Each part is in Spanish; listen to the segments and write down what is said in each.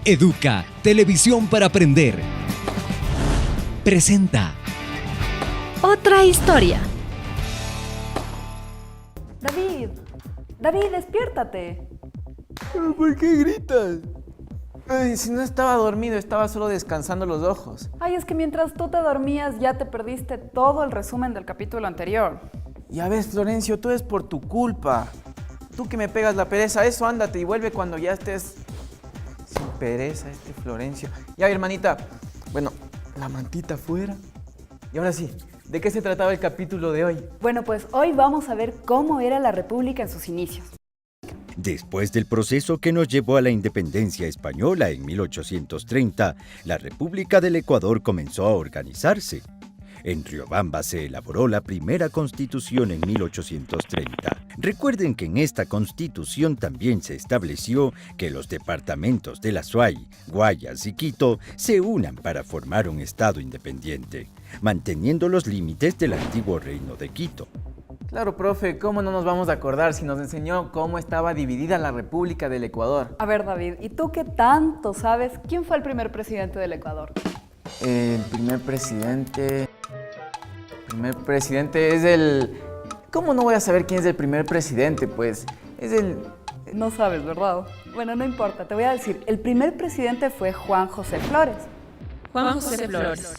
Educa, televisión para aprender. Presenta Otra historia. David, despiértate. ¿Pero por qué gritas? Ay, si no estaba dormido, estaba solo descansando los ojos. Ay, es que mientras tú te dormías ya te perdiste todo el resumen del capítulo anterior. Ya ves, Florencio, todo es por tu culpa. Tú que me pegas la pereza, eso ándate y vuelve cuando ya estés sin pereza, Florencio. Ya, hermanita, bueno, la mantita fuera. Y ahora sí, ¿de qué se trataba el capítulo de hoy? Bueno, pues hoy vamos a ver cómo era la República en sus inicios. Después del proceso que nos llevó a la independencia española en 1830, la República del Ecuador comenzó a organizarse. En Riobamba se elaboró la primera constitución en 1830. Recuerden que en esta constitución también se estableció que los departamentos de La Suay, Guayas y Quito se unan para formar un estado independiente, manteniendo los límites del antiguo reino de Quito. Claro, profe, ¿cómo no nos vamos a acordar si nos enseñó cómo estaba dividida la República del Ecuador? A ver, David, ¿y tú qué tanto sabes quién fue el primer presidente del Ecuador? El primer presidente es el... ¿Cómo no voy a saber quién es el primer presidente? Pues es el... No sabes, ¿verdad? Bueno, no importa, te voy a decir. El primer presidente fue Juan José Flores. Juan José Flores.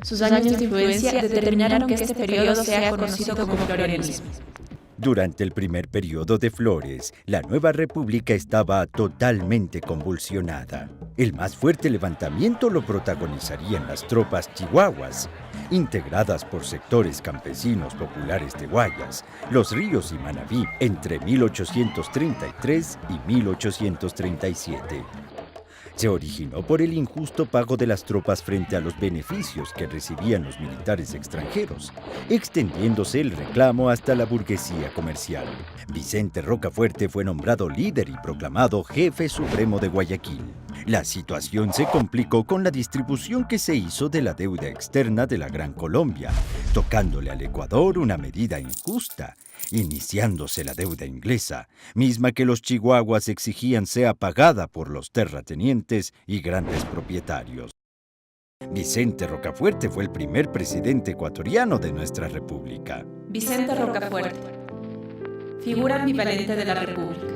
Sus años de influencia determinaron que este periodo sea conocido como florianismo. Durante el primer periodo de Flores, la nueva república estaba totalmente convulsionada. El más fuerte levantamiento lo protagonizarían las tropas chihuahuas, integradas por sectores campesinos populares de Guayas, Los Ríos y Manabí, entre 1833 y 1837. Se originó por el injusto pago de las tropas frente a los beneficios que recibían los militares extranjeros, extendiéndose el reclamo hasta la burguesía comercial. Vicente Rocafuerte fue nombrado líder y proclamado jefe supremo de Guayaquil. La situación se complicó con la distribución que se hizo de la deuda externa de la Gran Colombia, tocándole al Ecuador una medida injusta, iniciándose la deuda inglesa, misma que los chihuahuas exigían sea pagada por los terratenientes y grandes propietarios. Vicente Rocafuerte fue el primer presidente ecuatoriano de nuestra república. Vicente Rocafuerte, figura ambivalente de la República.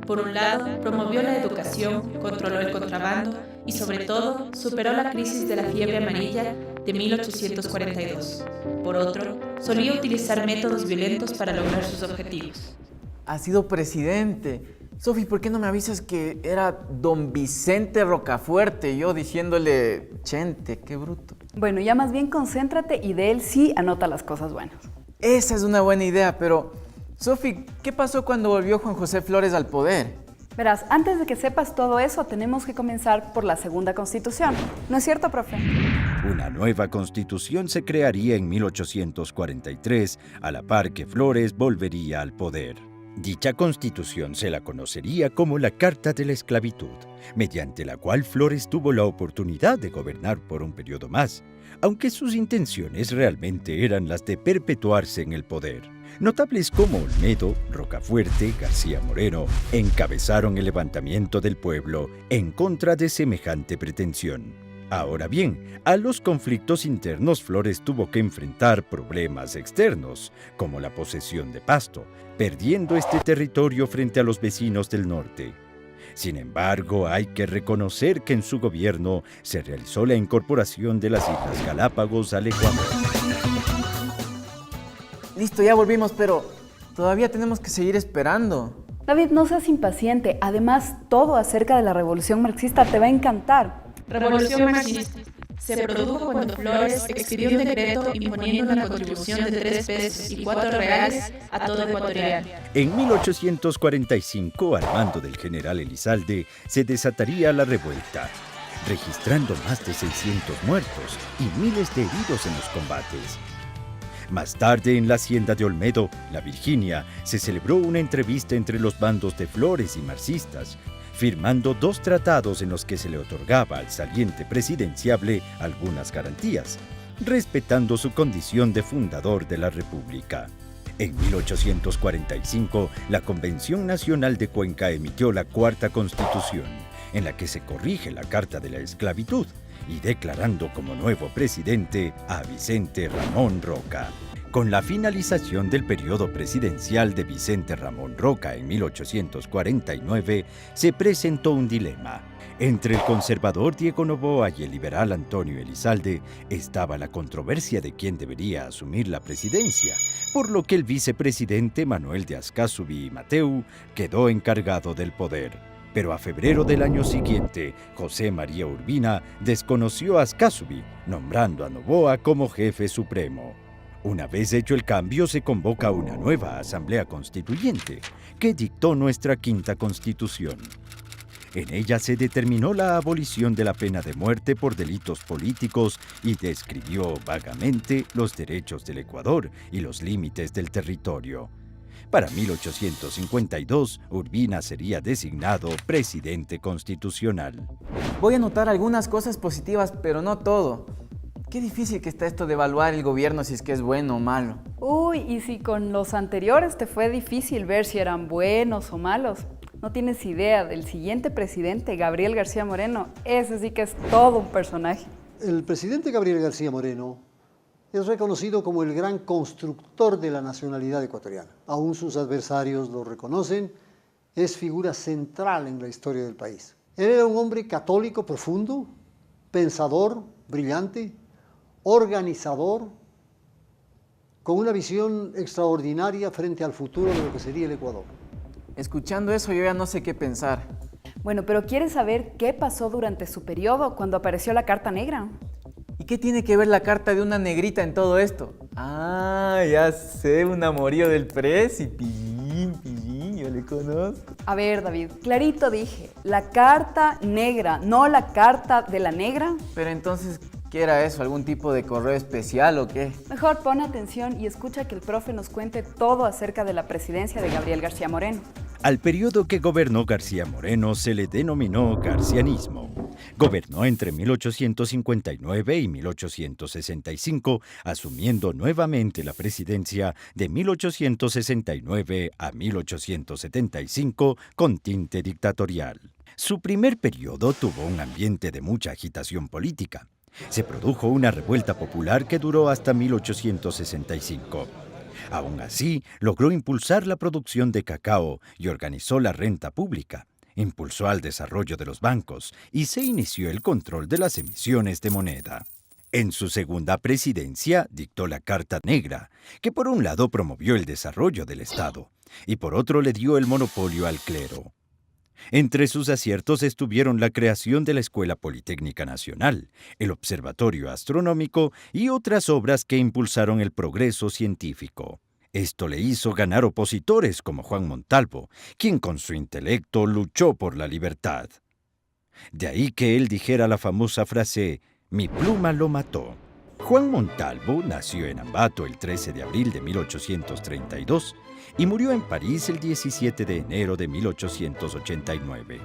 Por un lado, promovió la educación, controló el contrabando y, sobre todo, superó la crisis de la fiebre amarilla de 1842. Por otro, solía utilizar métodos violentos para lograr sus objetivos. Ha sido presidente. Sofi, ¿por qué no me avisas que era don Vicente Rocafuerte? Yo diciéndole Chente, qué bruto. Bueno, ya más bien concéntrate y de él sí anota las cosas buenas. Esa es una buena idea, pero... Sofi, ¿qué pasó cuando volvió Juan José Flores al poder? Verás, antes de que sepas todo eso, tenemos que comenzar por la segunda constitución. ¿No es cierto, profe? Una nueva constitución se crearía en 1843, a la par que Flores volvería al poder. Dicha constitución se la conocería como la Carta de la Esclavitud, mediante la cual Flores tuvo la oportunidad de gobernar por un periodo más, aunque sus intenciones realmente eran las de perpetuarse en el poder. Notables como Olmedo, Rocafuerte, García Moreno encabezaron el levantamiento del pueblo en contra de semejante pretensión. Ahora bien, a los conflictos internos Flores tuvo que enfrentar problemas externos, como la posesión de Pasto, perdiendo este territorio frente a los vecinos del norte. Sin embargo, hay que reconocer que en su gobierno se realizó la incorporación de las Islas Galápagos al Ecuador. Listo, ya volvimos, pero todavía tenemos que seguir esperando. David, no seas impaciente. Además, todo acerca de la Revolución Marxista te va a encantar. Revolución Marxista se produjo cuando Flores expidió un decreto imponiendo una contribución de 3 pesos y 4 reales a todo ecuatoriano. En 1845, al mando del general Elizalde, se desataría la revuelta, registrando más de 600 muertos y miles de heridos en los combates. Más tarde, en la hacienda de Olmedo, La Virginia, se celebró una entrevista entre los bandos de Flores y marxistas, firmando 2 tratados en los que se le otorgaba al saliente presidenciable algunas garantías, respetando su condición de fundador de la República. En 1845, la Convención Nacional de Cuenca emitió la Cuarta Constitución, en la que se corrige la Carta de la Esclavitud y declarando como nuevo presidente a Vicente Ramón Roca. Con la finalización del periodo presidencial de Vicente Ramón Roca en 1849, se presentó un dilema. Entre el conservador Diego Noboa y el liberal Antonio Elizalde estaba la controversia de quién debería asumir la presidencia, por lo que el vicepresidente Manuel de Ascasubi y Mateu quedó encargado del poder. Pero a febrero del año siguiente, José María Urbina desconoció a Ascasubi, nombrando a Noboa como jefe supremo. Una vez hecho el cambio, se convoca una nueva Asamblea Constituyente, que dictó nuestra quinta Constitución. En ella se determinó la abolición de la pena de muerte por delitos políticos y describió vagamente los derechos del Ecuador y los límites del territorio. Para 1852, Urbina sería designado presidente constitucional. Voy a anotar algunas cosas positivas, pero no todo. Qué difícil que está esto de evaluar el gobierno si es que es bueno o malo. Uy, y si con los anteriores te fue difícil ver si eran buenos o malos. No tienes idea del siguiente presidente, Gabriel García Moreno. Ese sí que es todo un personaje. El presidente Gabriel García Moreno es reconocido como el gran constructor de la nacionalidad ecuatoriana. Aún sus adversarios lo reconocen, es figura central en la historia del país. Él era un hombre católico profundo, pensador, brillante, organizador, con una visión extraordinaria frente al futuro de lo que sería el Ecuador. Escuchando eso yo ya no sé qué pensar. Bueno, pero ¿quieres saber qué pasó durante su periodo cuando apareció la Carta Negra? ¿Y qué tiene que ver la carta de una negrita en todo esto? Ah, ya sé, un amorío del presi. Pillín, yo le conozco. A ver, David, clarito dije, la Carta Negra, no la Carta de la Negra. Pero entonces, ¿qué era eso? ¿Algún tipo de correo especial o qué? Mejor pon atención y escucha que el profe nos cuente todo acerca de la presidencia de Gabriel García Moreno. Al periodo que gobernó García Moreno se le denominó garcianismo. Gobernó entre 1859 y 1865, asumiendo nuevamente la presidencia de 1869 a 1875 con tinte dictatorial. Su primer periodo tuvo un ambiente de mucha agitación política. Se produjo una revuelta popular que duró hasta 1865. Aún así, logró impulsar la producción de cacao y organizó la renta pública. Impulsó al desarrollo de los bancos y se inició el control de las emisiones de moneda. En su segunda presidencia dictó la Carta Negra, que por un lado promovió el desarrollo del Estado y por otro le dio el monopolio al clero. Entre sus aciertos estuvieron la creación de la Escuela Politécnica Nacional, el Observatorio Astronómico y otras obras que impulsaron el progreso científico. Esto le hizo ganar opositores como Juan Montalvo, quien con su intelecto luchó por la libertad. De ahí que él dijera la famosa frase, «Mi pluma lo mató». Juan Montalvo nació en Ambato el 13 de abril de 1832 y murió en París el 17 de enero de 1889.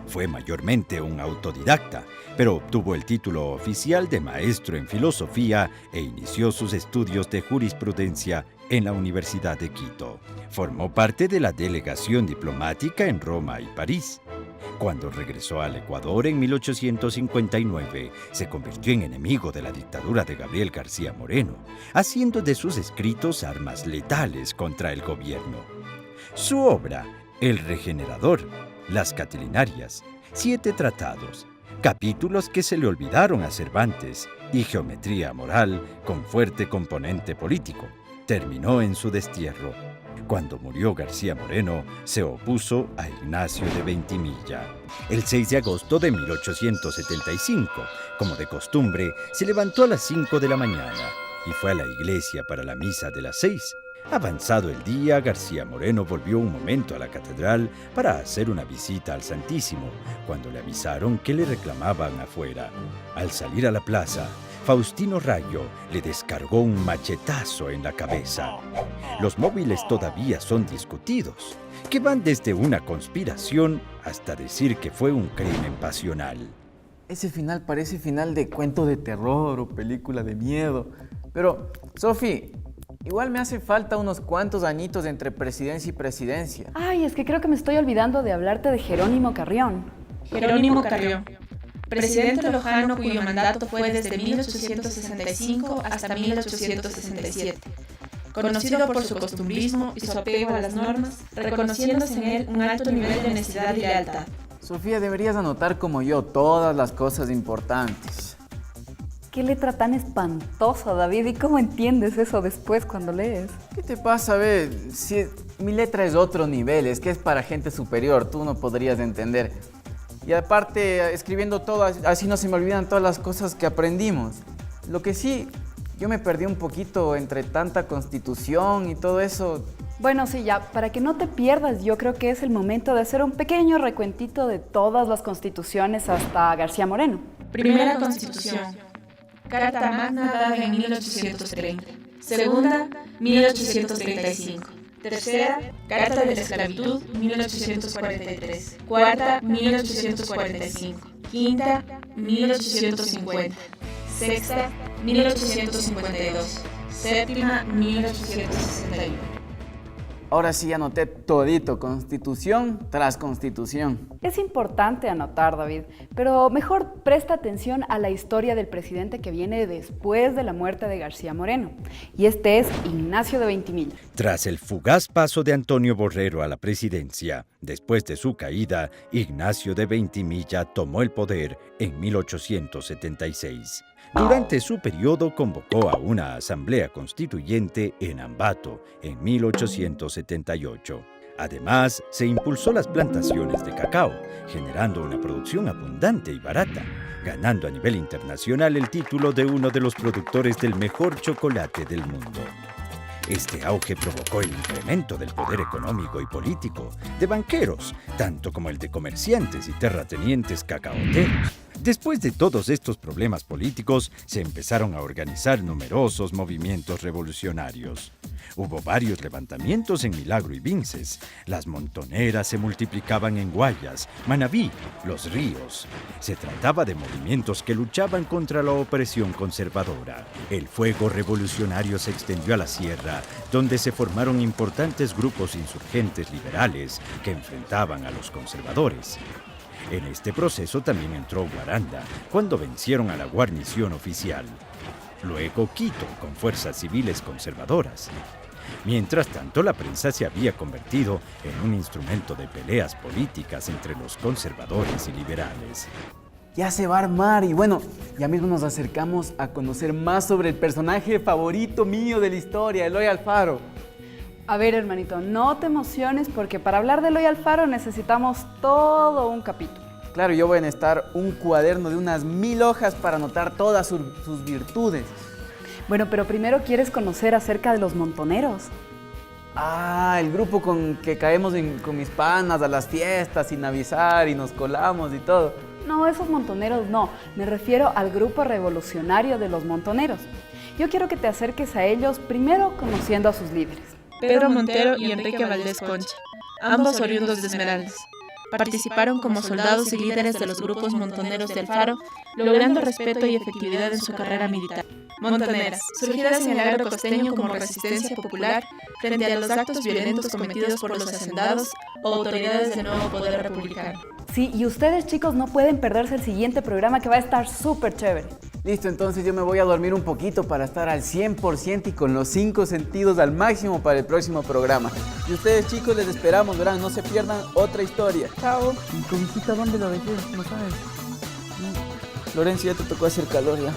Fue mayormente un autodidacta, pero obtuvo el título oficial de maestro en filosofía e inició sus estudios de jurisprudencia en la Universidad de Quito. Formó parte de la delegación diplomática en Roma y París. Cuando regresó al Ecuador en 1859, se convirtió en enemigo de la dictadura de Gabriel García Moreno, haciendo de sus escritos armas letales contra el gobierno. Su obra, El Regenerador, Las Catilinarias, 7 tratados, capítulos que se le olvidaron a Cervantes y Geometría Moral con fuerte componente político, terminó en su destierro. Cuando murió García Moreno, se opuso a Ignacio de Ventimilla. El 6 de agosto de 1875, como de costumbre, se levantó a las 5 de la mañana y fue a la iglesia para la misa de las 6. Avanzado el día, García Moreno volvió un momento a la catedral para hacer una visita al Santísimo, cuando le avisaron que le reclamaban afuera. Al salir a la plaza, Faustino Rayo le descargó un machetazo en la cabeza. Los móviles todavía son discutidos, que van desde una conspiración hasta decir que fue un crimen pasional. Ese final parece final de cuento de terror o película de miedo. Pero, Sofi, igual me hace falta unos cuantos añitos entre presidencia y presidencia. Ay, es que creo que me estoy olvidando de hablarte de Jerónimo Carrión. Jerónimo Carrión, presidente lojano cuyo mandato fue desde 1865 hasta 1867. Conocido por su costumbrismo y su apego a las normas, reconociéndose en él un alto nivel de honestidad y lealtad. Sofía, deberías anotar como yo todas las cosas importantes. Qué letra tan espantosa, David. ¿Y cómo entiendes eso después cuando lees? ¿Qué te pasa, ve? Si mi letra es otro nivel, es que es para gente superior, tú no podrías entender. Y aparte, escribiendo todo, así no se me olvidan todas las cosas que aprendimos. Lo que sí, yo me perdí un poquito entre tanta constitución y todo eso. Bueno, sí, ya, para que no te pierdas, yo creo que es el momento de hacer un pequeño recuentito de todas las constituciones hasta García Moreno. Primera Constitución. Carta Magna dada en 1830. Segunda, 1835. Tercera, Carta de la Esclavitud, 1843. Cuarta, 1845. Quinta, 1850. Sexta, 1852. Séptima, 1861. Ahora sí anoté todito, constitución tras constitución. Es importante anotar, David, pero mejor presta atención a la historia del presidente que viene después de la muerte de García Moreno. Y este es Ignacio de Veintimilla. Tras el fugaz paso de Antonio Borrero a la presidencia, después de su caída, Ignacio de Veintimilla tomó el poder en 1876. Durante su periodo convocó a una asamblea constituyente en Ambato en 1878. Además, se impulsó las plantaciones de cacao, generando una producción abundante y barata, ganando a nivel internacional el título de uno de los productores del mejor chocolate del mundo. Este auge provocó el incremento del poder económico y político de banqueros, tanto como el de comerciantes y terratenientes cacaoteros. Después de todos estos problemas políticos, se empezaron a organizar numerosos movimientos revolucionarios. Hubo varios levantamientos en Milagro y Vinces. Las montoneras se multiplicaban en Guayas, Manabí, Los Ríos. Se trataba de movimientos que luchaban contra la opresión conservadora. El fuego revolucionario se extendió a la sierra, donde se formaron importantes grupos insurgentes liberales que enfrentaban a los conservadores. En este proceso también entró Guaranda, cuando vencieron a la guarnición oficial. Luego Quito, con fuerzas civiles conservadoras. Mientras tanto, la prensa se había convertido en un instrumento de peleas políticas entre los conservadores y liberales. Ya se va a armar y bueno, ya mismo nos acercamos a conocer más sobre el personaje favorito mío de la historia, Eloy Alfaro. A ver, hermanito, no te emociones porque para hablar de Eloy Alfaro necesitamos todo un capítulo. Claro, yo voy a necesitar un cuaderno de unas 1000 hojas para anotar todas sus virtudes. Bueno, pero primero quieres conocer acerca de los montoneros. Ah, el grupo con que caemos con mis panas a las fiestas sin avisar y nos colamos y todo. No, esos montoneros no. Me refiero al grupo revolucionario de los montoneros. Yo quiero que te acerques a ellos primero conociendo a sus líderes. Pedro Montero y Enrique Valdés Concha, ambos oriundos de Esmeraldas. Participaron como soldados y líderes de los grupos montoneros de Alfaro, logrando respeto y efectividad en su carrera militar. Montoneras, surgidas en el agro costeño como resistencia popular frente a los actos violentos cometidos por los hacendados o autoridades del nuevo poder republicano. Sí, y ustedes, chicos, no pueden perderse el siguiente programa que va a estar súper chévere. Listo, entonces yo me voy a dormir un poquito para estar al 100% y con los 5 sentidos al máximo para el próximo programa. Y ustedes, chicos, les esperamos, verán, no se pierdan otra historia. Chao. ¿Y cobijita dónde la dejé? ¿No sabes? Florencia, ya te tocó hacer calor ya.